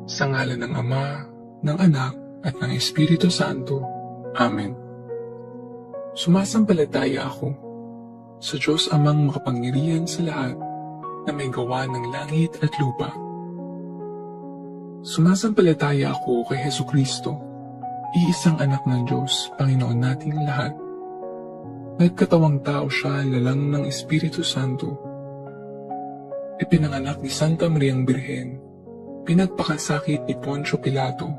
Sa ngalan ng Ama, ng Anak, at ng Espiritu Santo. Amen. Sumasampalataya ako sa Diyos Amang makapangyarihan sa lahat na may gawa ng langit at lupa. Sumasampalataya ako kay Hesukristo, iisang anak ng Diyos, Panginoon nating lahat. Nagkatawang tao siya lalang ng Espiritu Santo. Ipinanganak ni Santa Mariang Birhen, pinagpakasakit ni Poncio Pilato,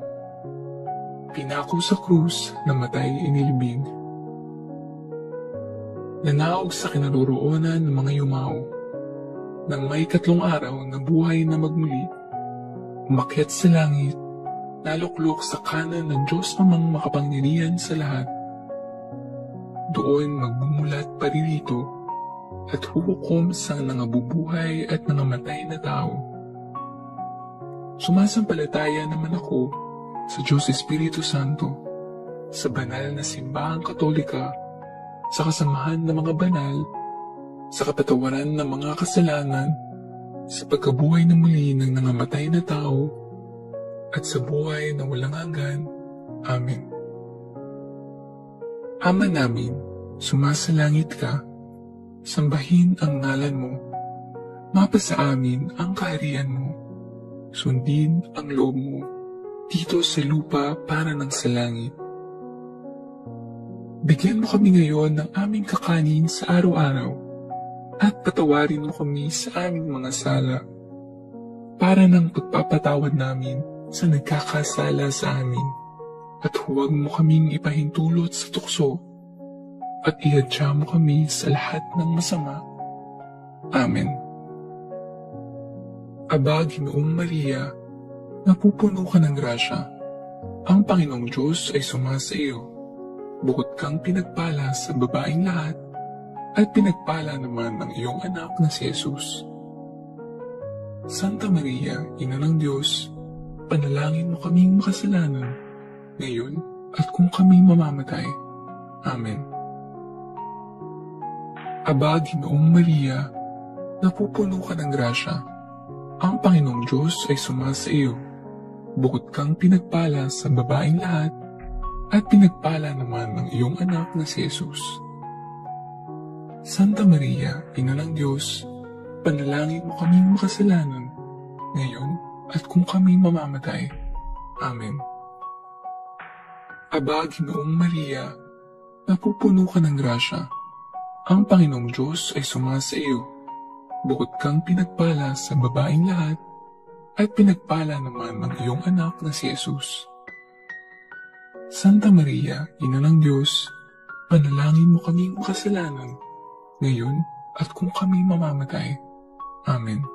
pinako sa krus, namatay inilibing. Nanaog sa kinaroroonan ng mga yumao, nang may 3 araw na buhay na magmuli, umakyat sa langit, naluklok sa kanan ng Diyos Amang makapangyarihan sa lahat. Doon magbumulat paririto at huhukom sa nangabubuhay at nangamatay na tao. Sumasampalataya naman ako sa Diyos Espiritu Santo, sa banal na simbahang Katolika, sa kasamahan ng mga banal, sa kapatawaran ng mga kasalanan, sa pagkabuhay na muli ng nangamatay na tao, at sa buhay na walang hanggan. Amen. Ama namin, sumasalangit ka, sambahin ang ngalan mo, mapasa amin ang kaharian mo, sundin ang loob mo, dito sa lupa para ng sa langit. Bigyan mo kami ngayon ng aming kakanin sa araw-araw, at patawarin mo kami sa aming mga sala, para ng pagpapatawad namin sa nagkakasala sa amin, at huwag mo kaming ipahintulot sa tukso, at ihadya mo kami sa lahat ng masama. Amen. Aba, Ginoong Maria, napupuno ka ng grasya. Ang Panginoong Diyos ay sumasa iyo. Bukod kang pinagpala sa babaeng lahat, at pinagpala naman ng iyong anak na si Jesus. Santa Maria, Ina ng Diyos, panalangin mo kaming makasalanan, ngayon at kung kami mamamatay. Amen. Aba, Ginoong Maria, napupuno ka ng grasya. Ang Panginoong Diyos ay sumasa iyo. Bukod kang pinagpala sa babaeng lahat, at pinagpala naman ng iyong anak na si Jesus. Santa Maria, Ina ng Diyos, panalangin mo kaming makasalanan, ngayon at kung kami mamamatay. Amen. Aba, Ginoong Maria, napupuno ka ng grasya. Ang Panginoong Diyos ay sumasa iyo. Bukod kang pinagpala sa babaeng lahat, at pinagpala naman ng iyong anak na si Jesus. Santa Maria, Ina ng Diyos, panalangin mo kaming makasalanan, ngayon at kung kami mamamatay. Amen.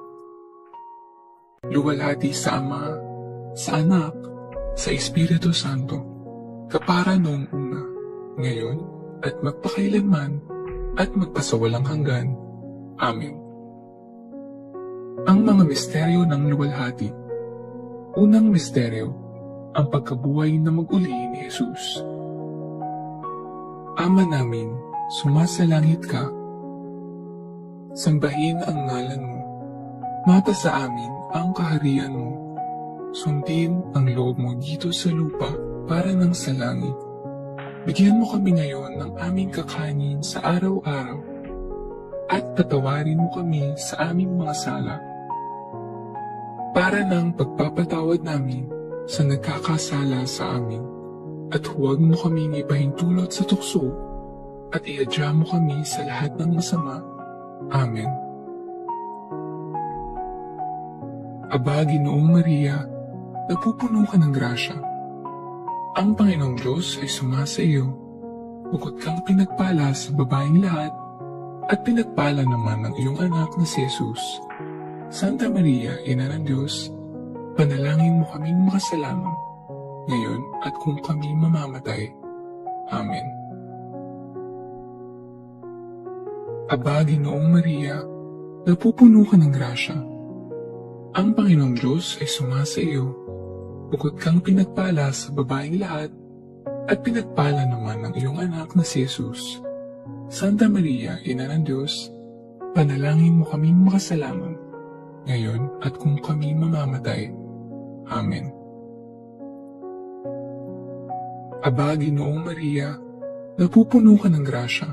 Luwalhati sa Ama, sa Anak, sa Espiritu Santo, kapara noong una, ngayon, at magpakailanman, at magpasawalang hanggan. Amen. Ang mga misteryo ng luwalhati. Unang misteryo, ang pagkabuhay na mag-uli ni Jesus. Ama namin, sumasalangit ka. Sambahin ang ngalan mo. Mapasa amin ang kaharian mo. Sundin ang loob mo dito sa lupa para ng sa langit. Bigyan mo kami ngayon ng aming kakanin sa araw-araw, at patawarin mo kami sa aming mga sala, para ng pagpapatawad namin sa nagkakasala sa amin, at huwag mo kaming ipahintulot sa tukso, at ihadya mo kami sa lahat ng masama. Amen. Aba, Ginoong Maria, napupuno ka ng grasya. Ang Panginoong Diyos ay sumasa iyo. Bukod kang pinagpala sa babaeng lahat, at pinagpala naman ng iyong anak na si Jesus. Santa Maria, Ina ng Diyos, panalangin mo kaming makasalanan, ngayon at kung kami mamamatay. Amen. Aba, Ginoong Maria, napupuno ka ng grasya. Ang Panginoong Diyos ay sumasa iyo. Bukod kang pinagpala sa babaeng lahat, at pinagpala naman ng iyong anak na si Jesus. Santa Maria, Ina ng Diyos, panalangin mo kaming makasalanan, ngayon at kung kami mamamatay. Amen. Aba, Ginoong Maria, napupuno ka ng grasya.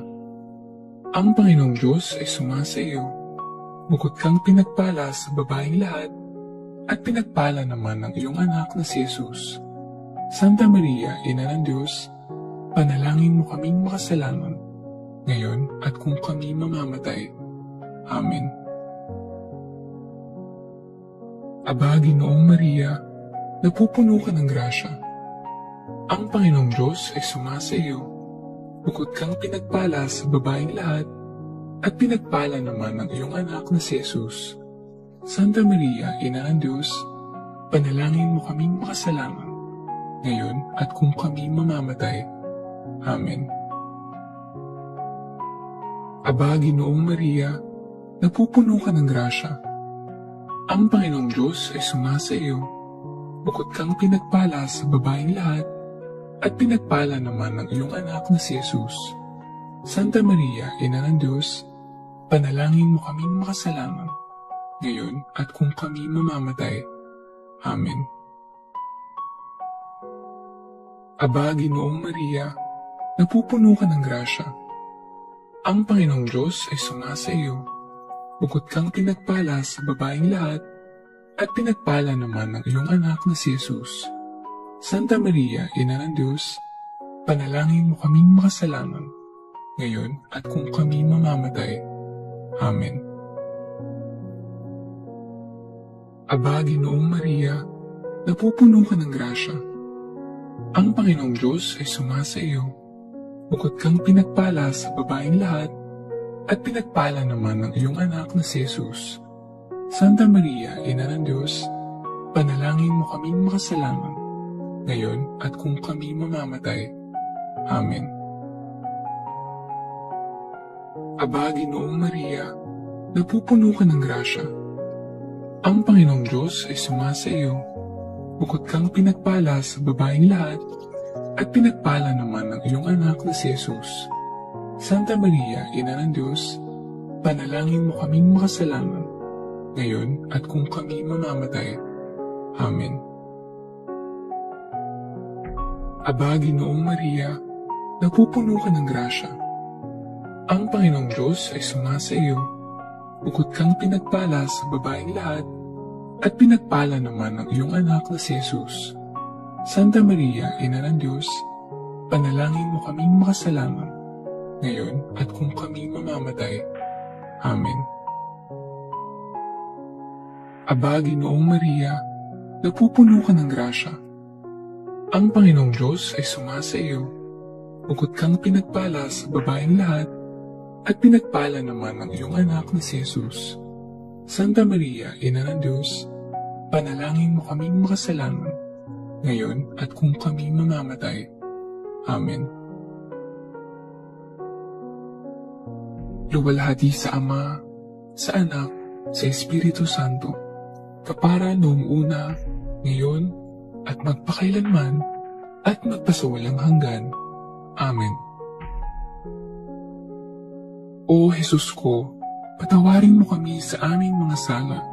Ang Panginoong Diyos ay sumasa iyo. Bukod kang pinagpala sa babaeng lahat, at pinagpala naman ng iyong anak na si Jesus. Santa Maria, Ina ng Diyos, panalangin mo kaming makasalanan, ngayon at kung kami mamamatay. Amen. Aba, Ginoong Maria, napupuno ka ng grasya. Ang Panginoong Diyos ay sumasa iyo. Bukod kang pinagpala sa babaeng lahat, at pinagpala naman ng iyong anak na si Jesus. Santa Maria, Ina ng Diyos, panalangin mo kaming makasalanan, ngayon at kung kami mamamatay. Amen. Aba, Ginoong Maria, napupuno ka ng grasya. Ang Panginoong Diyos ay sumasa iyo. Bukod kang pinagpala sa babaeng lahat, at pinagpala naman ng iyong anak na si Jesus. Santa Maria, Ina ng Diyos, panalangin mo kaming makasalanan, ngayon at kung kami mamamatay. Amen. Aba, Ginoong Maria, napupuno ka ng grasya. Ang Panginoong Diyos ay sumasa iyo. Bukod kang pinagpala sa babaeng lahat, at pinagpala naman ng iyong anak na si Jesus. Santa Maria, Ina ng Diyos, panalangin mo kaming makasalanan, ngayon at kung kami mamamatay. Amen. Aba, Ginoong Maria, napupuno ka ng grasya. Ang Panginoong Diyos ay sumasa iyo. Bukod kang pinagpala sa babaeng lahat, at pinagpala naman ng iyong anak na si Jesus. Santa Maria, Ina ng Diyos, panalangin mo kaming makasalanan, ngayon at kung kami mamamatay. Amen. Aba, Ginoong Maria, napupuno ka ng grasya. Ang Panginoong Diyos ay sumasa iyo. Bukod kang pinagpala sa babaeng lahat, at pinagpala naman ng iyong anak na si Jesus. Santa Maria, Ina ng Diyos, panalangin mo kaming makasalanan, ngayon at kung kami mamamatay. Amen. Aba, Ginoong Maria, napupuno ka ng grasya. Ang Panginoong Diyos ay sumasa iyo. Bukod kang pinagpala sa babaeng lahat, at pinagpala naman ng iyong anak na si Jesus. Santa Maria, Ina ng Diyos, panalangin mo kaming makasalanan, ngayon at kung kami mamamatay. Amen. Aba, Ginoong Maria, napupuno ka ng grasya. Ang Panginoong Diyos ay sumasa iyo. Bukod kang pinagpala sa babaeng lahat, at pinagpala naman ng iyong anak na si Jesus. Santa Maria, Ina ng Diyos, panalangin mo kaming makasalanan, ngayon at kung kami mamamatay. Amen. Luwalhati sa Ama, sa Anak, sa Espiritu Santo, kapara noong una, ngayon, at magpakailanman, at magpasawalang hanggan. Amen. O Jesus ko, patawarin mo kami sa aming mga sala.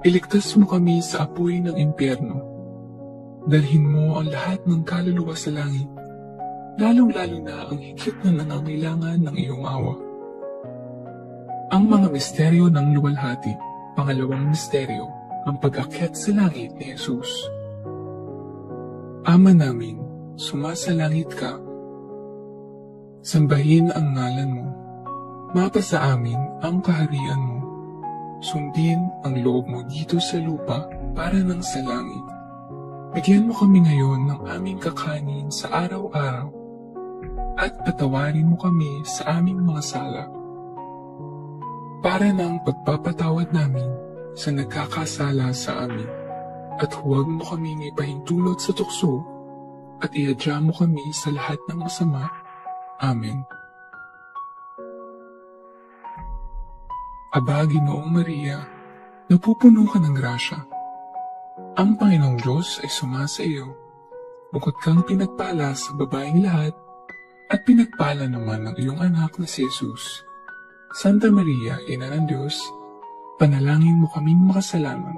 Iligtas mo kami sa apoy ng impyerno. Dalhin mo ang lahat ng kaluluwa sa langit, lalong-lalo na ang higit na nangangailangan ng iyong awa. Ang mga misteryo ng luwalhati. Pangalawang misteryo, ang pag-akyat sa langit ni Jesus. Ama namin, sumasalangit ka. Sambahin ang ngalan mo. Mapasa amin ang kaharian mo. Sundin ang loob mo dito sa lupa para ng sa langit. Bigyan mo kami ngayon ng aming kakanin sa araw-araw at patawarin mo kami sa aming mga sala para ng pagpapatawad namin sa nagkakasala sa amin. At huwag mo kaming ipahintulot sa tukso at iadya mo kami sa lahat ng masama. Amen. Aba, Ginoong Maria, napupuno ka ng grasya. Ang Panginoong Diyos ay sumasa iyo. Bukod kang pinagpala sa babaeng lahat, at pinagpala naman ng iyong anak na si Jesus. Santa Maria, Ina ng Diyos, panalangin mo kaming makasalanan,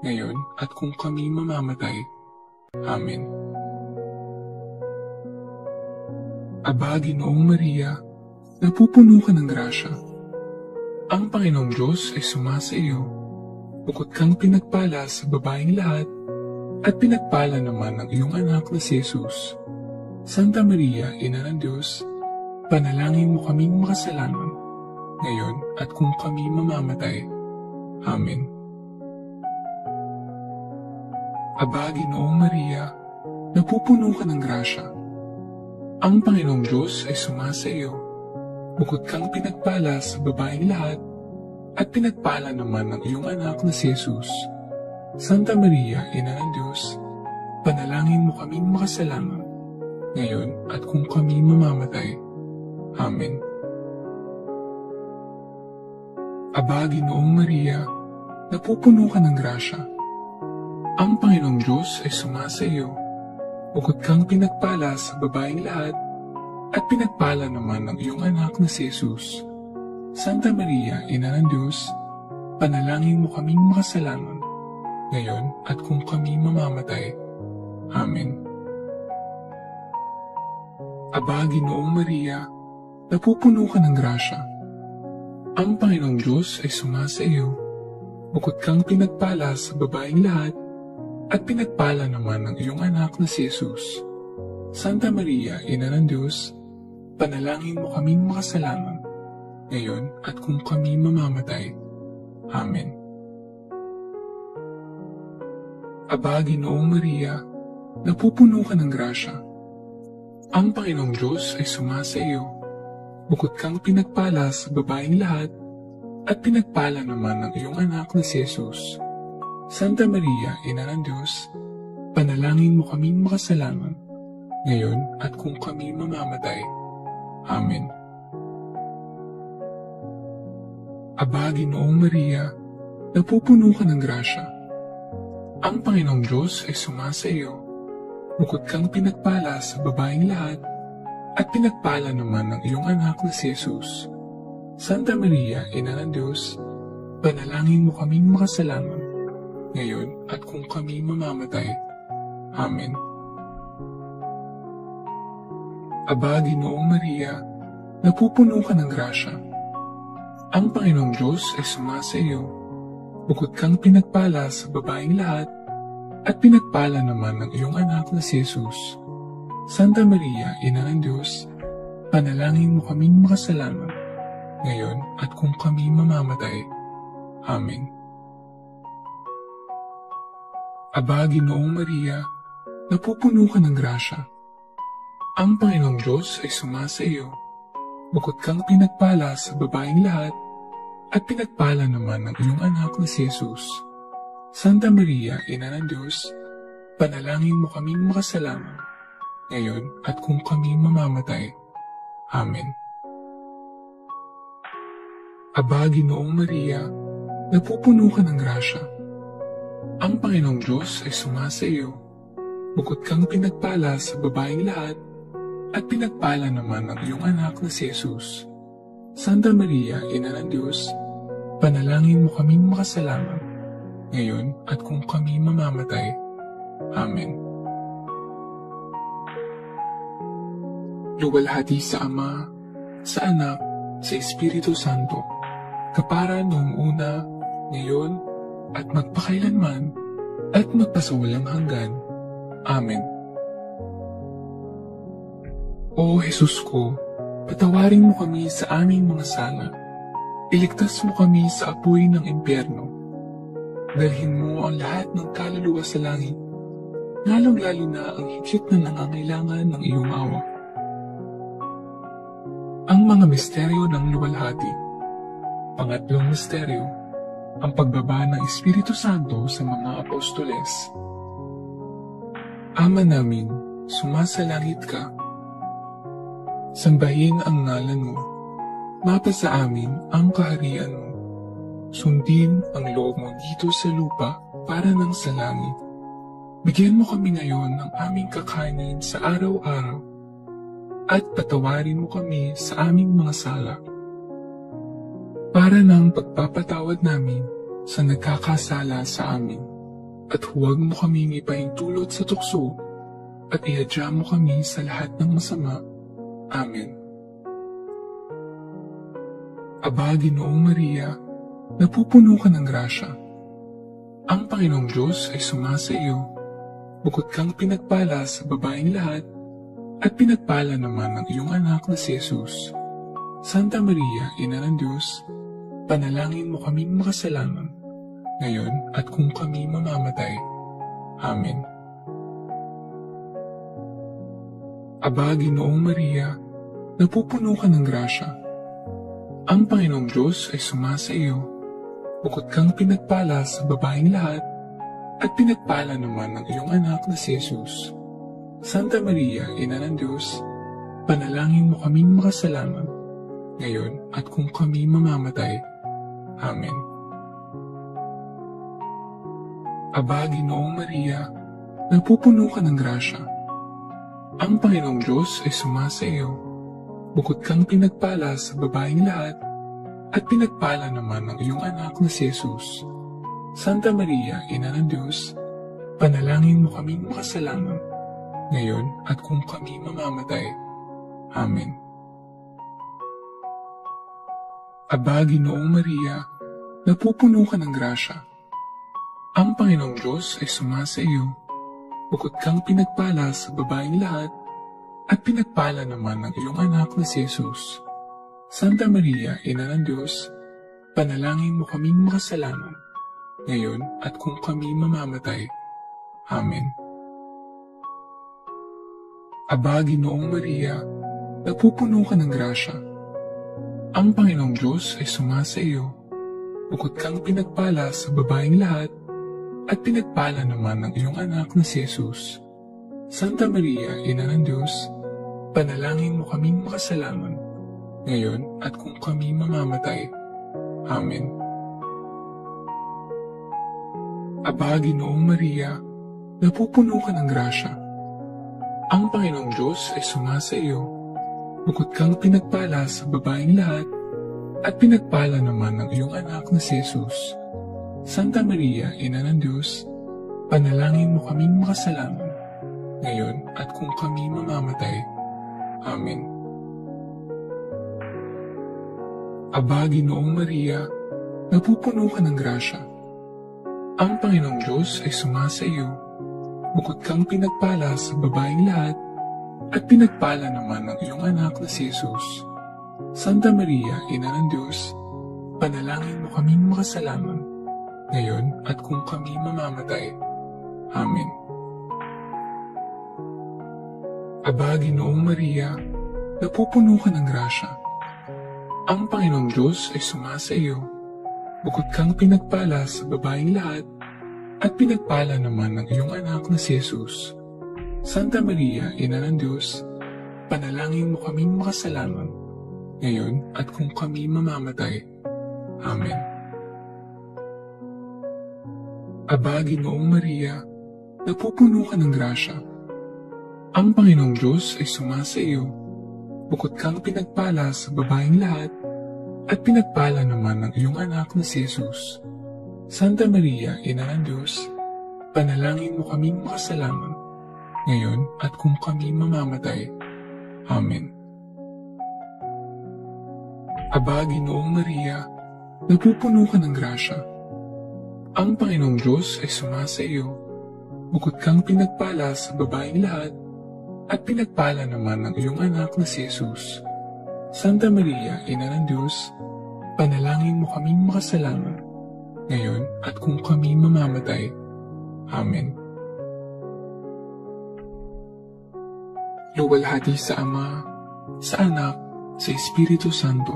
ngayon at kung kami mamamatay. Amen. Aba, Ginoong Maria, napupuno ka ng grasya. Ang Panginoong Diyos ay sumasa iyo. Bukod kang pinagpala sa babaeng lahat, at pinagpala naman ang iyong anak na si Jesus. Santa Maria, Ina ng Diyos, panalangin mo kaming makasalanan, ngayon at kung kami mamamatay. Amen. Aba, Ginoong Maria, napupuno ka ng grasya. Ang Panginoong Diyos ay sumasa iyo. Bukod kang pinagpala sa babaeng lahat, at pinagpala naman ang iyong anak na si Jesus. Santa Maria, Ina ng Diyos, panalangin mo kaming makasalanan, ngayon at kung kami mamamatay. Amen. Aba, Ginoong Maria, napupuno ka ng grasya. Ang Panginoong Diyos ay sumasa iyo. Bukod kang pinagpala sa babaeng lahat, at pinagpala naman ang iyong anak na si Jesus. Santa Maria, Ina ng Diyos, panalangin mo kaming makasalanan, ngayon at kung kami mamamatay. Amen. Aba, Ginoong Maria, napupuno ka ng grasya. Ang Panginoong Diyos ay sumasa iyo. Bukod kang pinagpala sa babaeng lahat, at pinagpala naman ang iyong anak na si Jesus. Santa Maria, Ina ng Diyos, panalangin mo kaming makasalanan, ngayon at kung kami mamamatay. Amen. Aba, Ginoong Maria, napupuno ka ng grasya. Ang Panginoong Diyos ay sumasa iyo. Bukod kang pinagpala sa babaeng lahat, at pinagpala naman ang iyong anak na si Jesus. Santa Maria, Ina ng Diyos, panalangin mo kaming makasalanan, ngayon at kung kami mamamatay. Amen. Aba, Ginoong Maria, napupuno ka ng grasya. Ang Panginoong Diyos ay sumasa iyo. Bukod kang pinagpala sa babaeng lahat, at pinagpala naman ang iyong anak na si Jesus. Santa Maria, Ina ng Diyos, panalangin mo kaming makasalanan, ngayon at kung kami mamamatay. Amen. Aba, Ginoong Maria, napupuno ka ng grasya. Ang Panginoong Diyos ay sumasa iyo. Bukod kang pinagpala sa babaeng lahat, at pinagpala naman ang iyong anak na si Jesus. Santa Maria, Ina ng Diyos, panalangin mo kaming makasalanan, ngayon at kung kami mamamatay. Amen. Aba, Ginoong Maria, napupuno ka ng grasya. Ang Panginoong Diyos ay sumasa iyo. Bukod kang pinagpala sa babaeng lahat, at pinagpala naman ang iyong anak na si Jesus. Santa Maria, Ina ng Diyos, panalangin mo kaming makasalanan, ngayon at kung kami mamamatay. Amen. Aba, Ginoong Maria, napupuno ka ng grasya. Ang Panginoong Diyos ay sumasa iyo. Bukod kang pinagpala sa babaeng lahat, at pinagpala naman ang iyong anak na si Jesus. Santa Maria, Ina ng Diyos, panalangin mo kaming makasalanan, ngayon at kung kami mamamatay. Amen. Luwalhati sa Ama, sa Anak, sa Espiritu Santo, kapara noong una, ngayon, at magpakailanman, at magpasawalang hanggan. Amen. O Jesus ko, patawarin mo kami sa aming mga sala. Iligtas mo kami sa apoy ng impyerno. Dalhin mo ang lahat ng kaluluwa sa langit, lalong-lalo na ang higit na nangangailangan ng iyong awa. Ang mga misteryo ng luwalhati. Pangatlong misteryo, ang pagbaba ng Espiritu Santo sa mga apostoles. Ama namin, sumasalangit ka. Sambahin ang ngalan mo. Mapasa amin ang kaharian mo. Sundin ang loob mo dito sa lupa para nang sa langit. Bigyan mo kami ngayon ng aming kakanin sa araw-araw at patawarin mo kami sa aming mga sala para ng pagpapatawad namin sa nagkakasala sa amin. at huwag mo kaming ipahintulot sa tukso, at ihadya mo kami sa lahat ng masama. Amen. Aba, Ginoong Maria, napupuno ka ng grasya. Ang Panginoong Diyos ay sumasa iyo. Bukod kang pinagpala sa babaeng lahat, at pinagpala naman ng iyong anak na si Jesus. Santa Maria, Ina ng Diyos, panalangin mo kaming makasalanan, ngayon at kung kami mamamatay. Amen. Aba, Ginoong Maria, napupuno ka ng grasya. Ang Panginoong Diyos ay sumasa iyo. Bukod kang pinagpala sa babaeng lahat, at pinagpala naman ng iyong anak na si Jesus. Santa Maria, Ina ng Diyos, panalangin mo kaming makasalanan, ngayon at kung kami mamamatay. Amen. Aba, Ginoong Maria, napupuno ka ng grasya. Ang Panginoong Diyos ay sumasa iyo. Bukod kang pinagpala sa babaeng lahat, at pinagpala naman ng iyong anak na si Jesus. Santa Maria, Ina ng Diyos, panalangin mo kaming makasalanan, ngayon at kung kami mamamatay. Amen. Aba, Ginoong Maria, napupuno ka ng grasya. Ang Panginoong Diyos ay sumasa iyo. Bukod kang pinagpala sa babaeng lahat, at pinagpala naman ng iyong anak na si Jesus. Santa Maria, Ina ng Diyos, panalangin mo kaming makasalanan, ngayon at kung kami mamamatay. Amen. Aba, Ginoong Maria, napupuno ka ng grasya. Ang Panginoong Diyos ay sumasa iyo. Bukod kang pinagpala sa babaeng lahat, at pinagpala naman ng iyong anak na si Jesus. Santa Maria, Ina ng Diyos, panalangin mo kaming makasalanan, ngayon at kung kami mamamatay. Amen. Aba, Ginoong Maria, napupuno ka ng grasya. Ang Panginoong Diyos ay sumasa iyo. Bukod kang pinagpala sa babaeng lahat, at pinagpala naman ng iyong anak na si Jesus. Santa Maria, Ina ng Diyos, panalangin mo kaming makasalanan, ngayon at kung kami mamamatay. Amen. Aba, Ginoong Maria, napupuno ka ng grasya. Ang Panginoong Diyos ay sumasa iyo. Bukod kang pinagpala sa babaeng lahat, at pinagpala naman ng iyong anak na si Jesus. Santa Maria, Ina ng Diyos, panalangin mo kaming makasalanan, ngayon at kung kami mamamatay. Amen. Aba, Ginoong Maria, napupuno ka ng grasya. Ang Panginoong Diyos ay sumasa iyo. Bukod kang pinagpala sa babaeng lahat, at pinagpala naman ng iyong anak na si Jesus. Santa Maria, Ina ng Diyos, panalangin mo kaming makasalanan, ngayon at kung kami mamamatay. Amen. Aba, Ginoong Maria, napupuno ka ng grasya. Ang Panginoong Diyos ay sumasa iyo. Bukod kang pinagpala sa babaeng lahat, at pinagpala naman ng iyong anak na si Jesus. Santa Maria, Ina ng Diyos, panalangin mo kaming makasalanan, ngayon at kung kami mamamatay. Amen. Aba, Ginoong Maria, napupuno ka ng grasya. Ang Panginoong Diyos ay sumasa iyo. Bukod kang pinagpala sa babaeng lahat, at pinagpala naman ng iyong anak na si Jesus. Santa Maria, Ina ng Diyos, panalangin mo kaming makasalanan, ngayon at kung kami mamamatay. Amen. Luwalhati sa Ama, sa Anak, sa Espiritu Santo,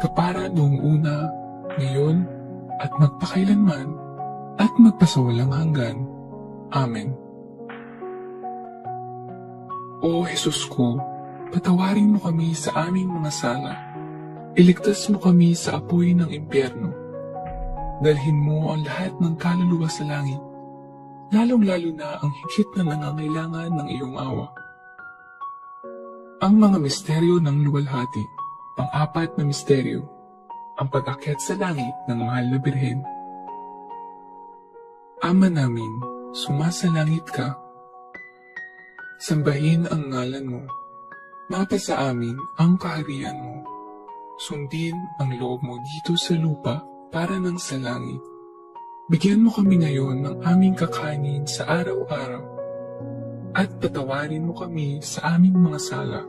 kapara noong una, ngayon, at magpakailanman, at magpasawalang hanggan. Amen. O Jesus ko, patawarin mo kami sa aming mga sala. Iligtas mo kami sa apoy ng impyerno. Dalhin mo ang lahat ng kaluluwa sa langit, lalong-lalo na ang higit na nangangailangan ng iyong awa. Ang mga misteryo ng luwalhati, pang-apat na misteryo, ang pag-akyat sa langit ng mahal na Birhen. Ama namin, sumasalangit ka. Sambahin ang ngalan mo. Mapasa amin ang kaharian mo. Sundin ang loob mo dito sa lupa para ng sa langit. Bigyan mo kami ngayon ng aming kakanin sa araw-araw. At patawarin mo kami sa aming mga sala.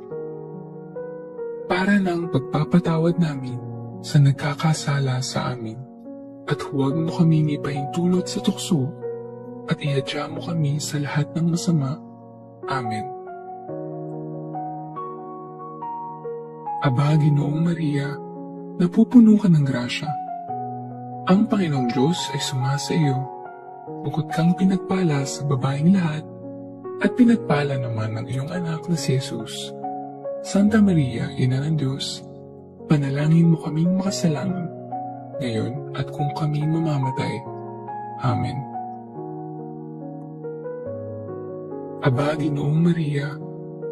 Para ng pagpapatawad namin sa nagkakasala sa amin. At huwag mo kaming ipahintulot sa tukso at ihadya mo kami sa lahat ng masama. Amen. Aba, Ginoong Maria, napupuno ka ng grasya. Ang Panginoong Diyos ay sumasa iyo. Bukod kang pinagpala sa babaeng lahat, at pinagpala naman ng iyong anak na si Jesus. Santa Maria, Ina ng Diyos, panalangin mo kaming makasalanan, ngayon at kung kami mamamatay. Amen. Aba, Ginoong Maria,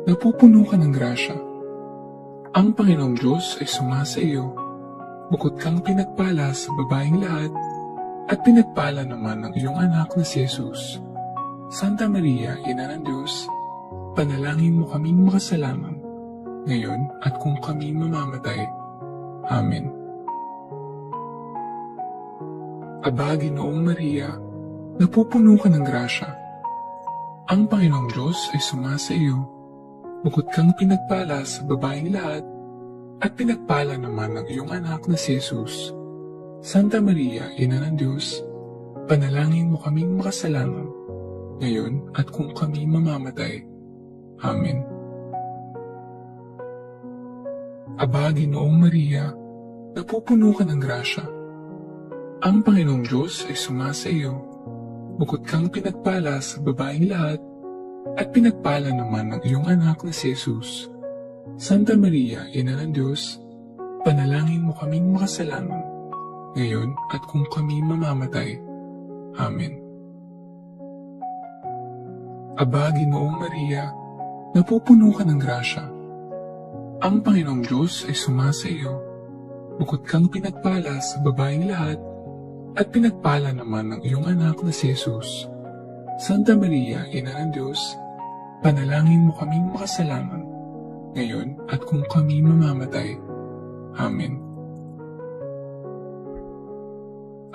napupuno ka ng grasya. Ang Panginoong Diyos ay sumasa iyo. Bukod kang pinagpala sa babaeng lahat, at pinagpala naman ng iyong anak na si Jesus. Santa Maria, Ina ng Diyos, panalangin mo kaming makasalanan, ngayon at kung kami mamamatay. Amen. Aba, Ginoong Maria, napupuno ka ng grasya. Ang Panginoong Diyos ay sumasa iyo. Bukod kang pinagpala sa babaeng lahat, at pinagpala naman ng iyong anak na si Jesus. Santa Maria, Ina ng Diyos, panalangin mo kaming makasalanan, ngayon at kung kami mamamatay. Amen. Aba, Ginoong Maria, napupuno ka ng grasya. Ang Panginoong Diyos ay sumasa iyo. Bukod kang pinagpala sa babaeng lahat, at pinagpala naman ng iyong anak na si Jesus. Santa Maria, Ina ng Diyos, panalangin mo kaming makasalanan, ngayon at kung kami mamamatay. Amen. Aba, Ginoong Maria, napupuno ka ng grasya. Ang Panginoong Diyos ay sumasa iyo. Bukod kang pinagpala sa babaeng lahat, at pinagpala naman ng iyong anak na si Jesus. Santa Maria, Ina ng Diyos, panalangin mo kaming makasalanan, ngayon at kung kami mamamatay. Amen.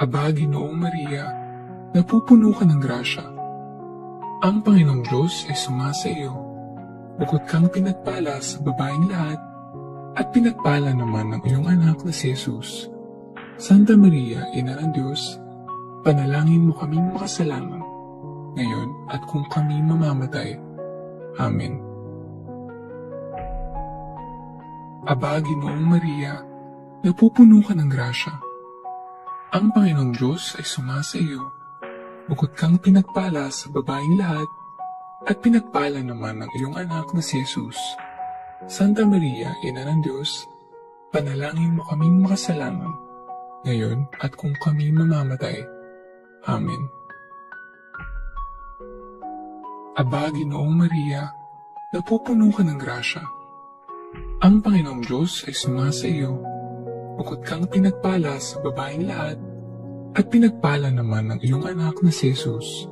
Aba, Ginoong Maria, napupuno ka ng grasya. Ang Panginoong Diyos ay sumasa iyo. Bukod kang pinagpala sa babaeng lahat, at pinagpala naman ng iyong anak na si Jesus. Santa Maria, Ina ng Diyos, panalangin mo kaming makasalanan, ngayon at kung kami mamamatay. Amen. Aba, Ginoong Maria, napupuno ka ng grasya. Ang Panginoong Diyos ay sumasa iyo. Bukod kang pinagpala sa babaeng lahat, at pinagpala naman ng iyong anak na si Jesus. Santa Maria, Ina ng Diyos, panalangin mo kaming makasalanan, ngayon at kung kami mamamatay. Amen. Aba, Ginoong Maria, napupuno ka ng grasya. Ang Panginoong Diyos ay sumasa iyo. Bukod kang pinagpala sa babaeng lahat, at pinagpala naman ng iyong anak na si Jesus.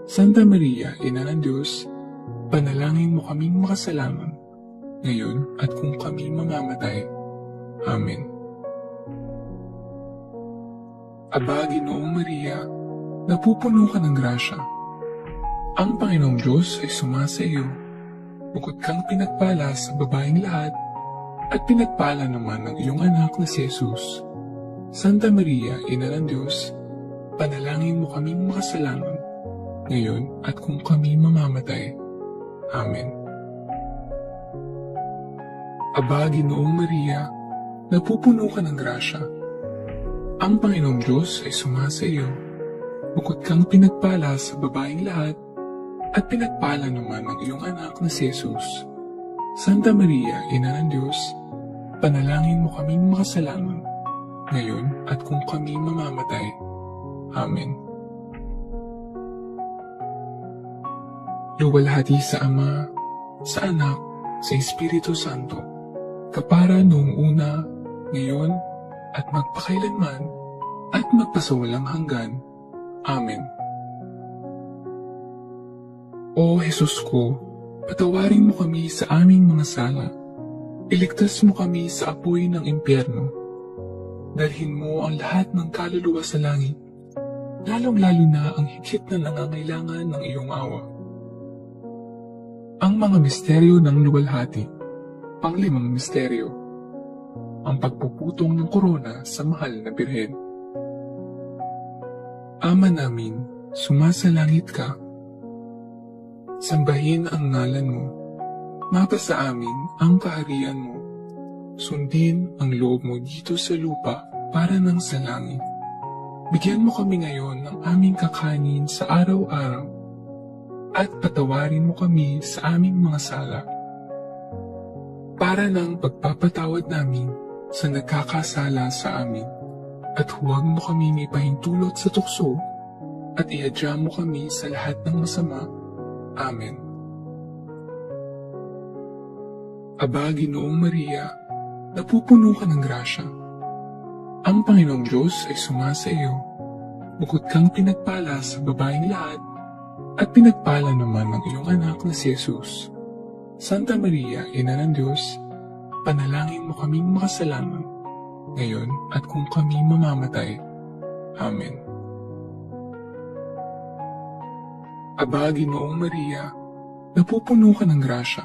Santa Maria, Ina ng Diyos, panalangin mo kaming makasalanan, ngayon at kung kami mamamatay. Amen. Aba, Ginoong Maria, napupuno ka ng grasya. Ang Panginoong Diyos ay sumasa iyo. Bukod kang pinagpala sa babaeng lahat, at pinagpala naman ng iyong anak na si Jesus. Santa Maria, Ina ng Diyos, panalangin mo kaming makasalanan, ngayon at kung kami mamamatay. Amen. Aba, Ginoong Maria, napupuno ka ng grasya. Ang Panginoong Diyos ay sumasa iyo. Bukod kang pinagpala sa babaeng lahat, at pinagpala naman ng iyong anak na si Jesus. Santa Maria, Ina ng Diyos, panalangin mo kaming makasalanan, ngayon at kung kami mamamatay. Amen. Luwalhati sa Ama, sa Anak, sa Espiritu Santo, kapara noong una, ngayon, at magpakailanman, at magpasawalang hanggan. Amen. O Jesus ko, patawarin mo kami sa aming mga sala. Iligtas mo kami sa apoy ng impyerno. Dalhin mo ang lahat ng kaluluwa sa langit, lalong-lalo na ang higit na nangangailangan ng iyong awa. Ang mga misteryo ng luwalhati. Panglimang misteryo. Ang pagpuputong ng korona sa mahal na birhen. Ama namin, sumasalangit ka. Sambahin ang ngalan mo. Mapasa amin ang kaharian mo. Sundin ang loob mo dito sa lupa para ng sa langit. Bigyan mo kami ngayon ng aming kakanin sa araw-araw at patawarin mo kami sa aming mga sala para ng pagpapatawad namin sa nagkakasala sa amin, at huwag mo kami ipahintulot sa tukso at ihadya mo kami sa lahat ng masama. Amen. Aba, Ginoong Maria, napupuno ka ng grasya. Ang Panginoong Diyos ay sumasa iyo. Bukod kang pinagpala sa babaeng lahat, at pinagpala naman ng iyong anak na si Jesus. Santa Maria, Ina ng Diyos, panalangin mo kaming makasalanan, ngayon at kung kami mamamatay. Amen. Aba, Ginoong Maria, napupuno ka ng grasya.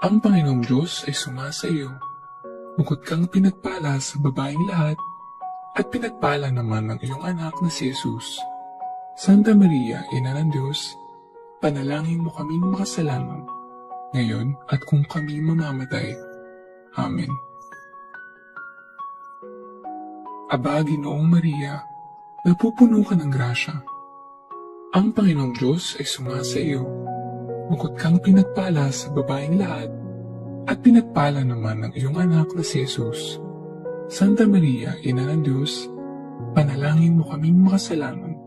Ang Panginoong Diyos ay sumasa iyo. Bukod kang pinagpala sa babaeng lahat, at pinagpala naman ng iyong anak na si Jesus. Santa Maria, Ina ng Diyos, panalangin mo kaming makasalanan, ngayon at kung kami mamamatay. Amen. Aba, Ginoong Maria, napupuno ka ng grasya. Ang Panginoong Diyos ay sumasa iyo. Bukod kang pinagpala sa babaeng lahat, at pinagpala naman ng iyong anak na si Jesus. Santa Maria, Ina ng Diyos, panalangin mo kaming makasalanan,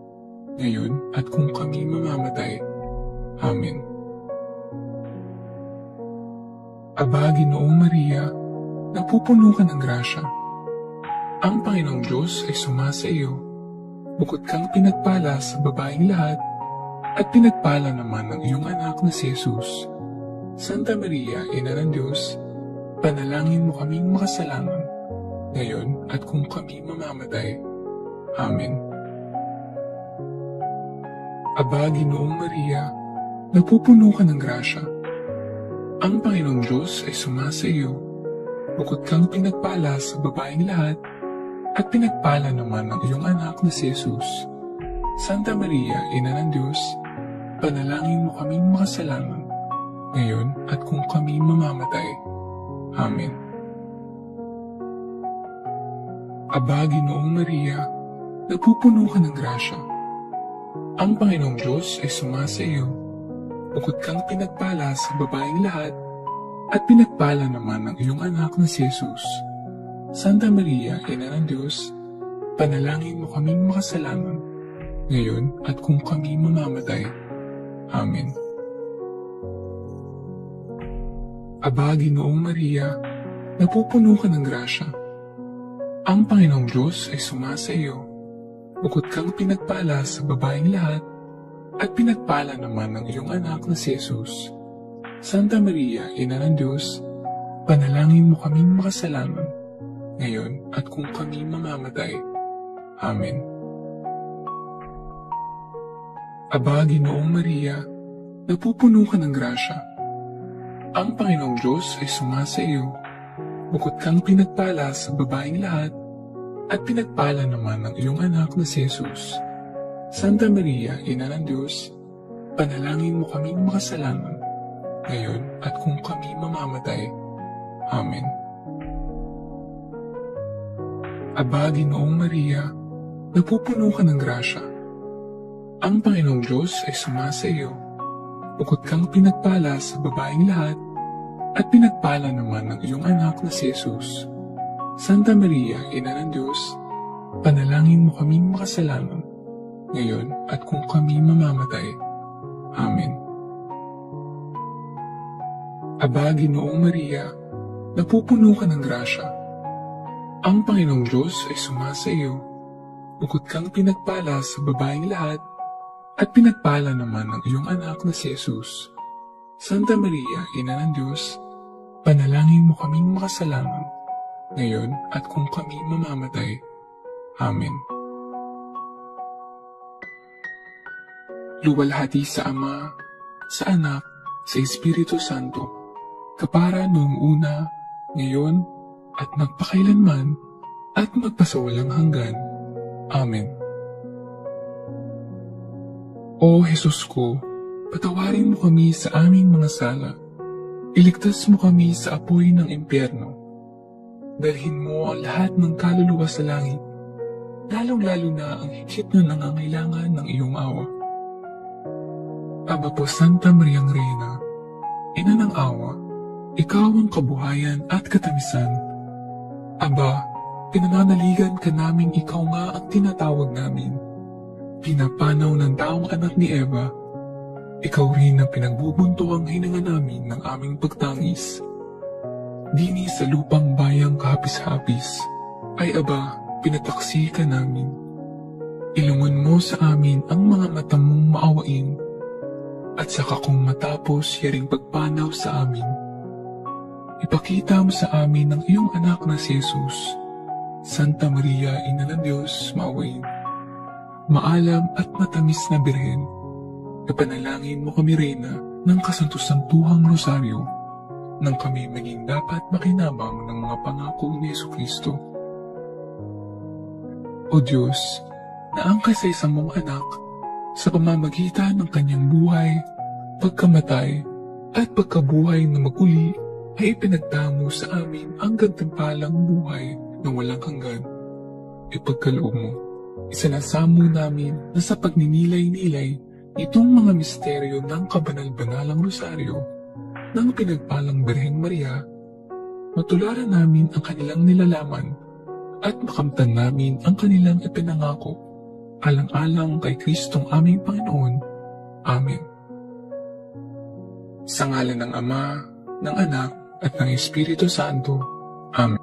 ngayon at kung kami mamamatay. Amen. Aba, Ginoong Maria, napupuno ka ng grasya. Ang Panginoong Diyos ay sumasa iyo. Bukod kang pinagpala sa babaeng lahat, at pinagpala naman ng iyong anak na si Jesus. Santa Maria, Ina ng Diyos, panalangin mo kaming makasalanan, ngayon at kung kami mamamatay. Amen. Aba, Ginoong Maria, napupuno ka ng grasya. Ang Panginoong Diyos ay sumasa iyo. Bukod kang pinagpala sa babaeng lahat, at pinagpala naman ng iyong anak na si Jesus. Santa Maria, Ina ng Diyos, panalangin mo kaming makasalanan, ngayon at kung kami mamamatay. Amen. Aba, Ginoong Maria, napupuno ka ng grasya. Ang Panginoong Diyos ay sumasa iyo. Bukod kang pinagpala sa babaeng lahat, at pinagpala naman ng iyong anak na si Jesus. Santa Maria, Ina ng Diyos, panalangin mo kaming makasalanan, ngayon at kung kami mamamatay. Amen. Aba, Ginoong Maria, napupuno ka ng grasya. Ang Panginoong Diyos ay sumasa iyo. Bukod kang pinagpala sa babaeng lahat, at pinagpala naman ng iyong anak na si Jesus. Santa Maria, Ina ng Diyos, panalangin mo kaming makasalanan, ngayon at kung kami mamamatay. Amen. Aba, Ginoong Maria, napupuno ka ng grasya. Ang Panginoong Diyos ay sumasa iyo. Bukod kang pinagpala sa babaeng lahat, at pinagpala naman ng iyong anak na si Jesus. Santa Maria, Ina ng Diyos, panalangin mo kaming makasalanan, ngayon at kung kami mamamatay. Amen. Aba, Ginoong Maria, napupuno ka ng grasya. Ang Panginoong Diyos ay sumasa iyo. Bukod kang pinagpala sa babaeng lahat, at pinagpala naman ng iyong anak na si Jesus. Santa Maria, Ina ng Diyos, panalangin mo kaming makasalanan, ngayon at kung kami mamamatay. Amen. Aba, Ginoong Maria, napupuno ka ng grasya. Ang Panginoong Diyos ay sumasa iyo. Bukod kang pinagpala sa babaeng lahat, at pinagpala naman ng iyong anak na si Jesus. Santa Maria, Ina ng Diyos, panalangin mo kaming makasalanan, ngayon at kung kami mamamatay. Amen. Luwalhati sa Ama, sa Anak, sa Espiritu Santo, kapara noong una, ngayon, at magpakailanman, at magpasawalang hanggan. Amen. O Jesus ko, patawarin mo kami sa aming mga sala. Iligtas mo kami sa apoy ng impyerno. Dalhin mo ang lahat ng kaluluwa sa langit, lalong-lalo na ang higit na nangangailangan ng iyong awa. Aba po Santa Mariang Reyna, Ina ng awa, ikaw ang kabuhayan at katamisan. Aba, pinananaligan ka naming ikaw nga ang tinatawag namin. Pinapanaw ng taong anak ni Eva, ikaw rin ang pinagbubunto ang hininga namin ng aming pagtangis. Dini sa lupang bayang kahapis-hapis, ay aba, pinataksi ka namin. Ilungon mo sa amin ang mga mata mong maawain, at saka kung matapos yaring pagpanaw sa amin, ipakita mo sa amin ang iyong anak na si Jesus. Santa Maria, Ina ng Diyos, maawain. Maalam at matamis na Birhen, ipanalangin mo kami, Reyna, ng kasanto-santuhang rosaryo, nang kami maging dapat makinabang ng mga pangako ni Jesucristo. O Diyos, na ang kaisa-isang mong anak, sa pamamagitan ng kanyang buhay, pagkamatay, at pagkabuhay na maguli, ay ipinagtamo sa amin ang gantimpalang buhay na walang hanggan. Ipagkaloob mo, isinasamo namin na sa pagninilay-nilay itong mga misteryo ng kabanal-banalang rosaryo ng pinagpalang Birheng Maria, matularan namin ang kanilang nilalaman at makamtan namin ang kanilang ipinangako, alang-alang kay Kristong aming Panginoon. Amen. Sa ngalan ng Ama, ng Anak, at ng Espiritu Santo. Amen.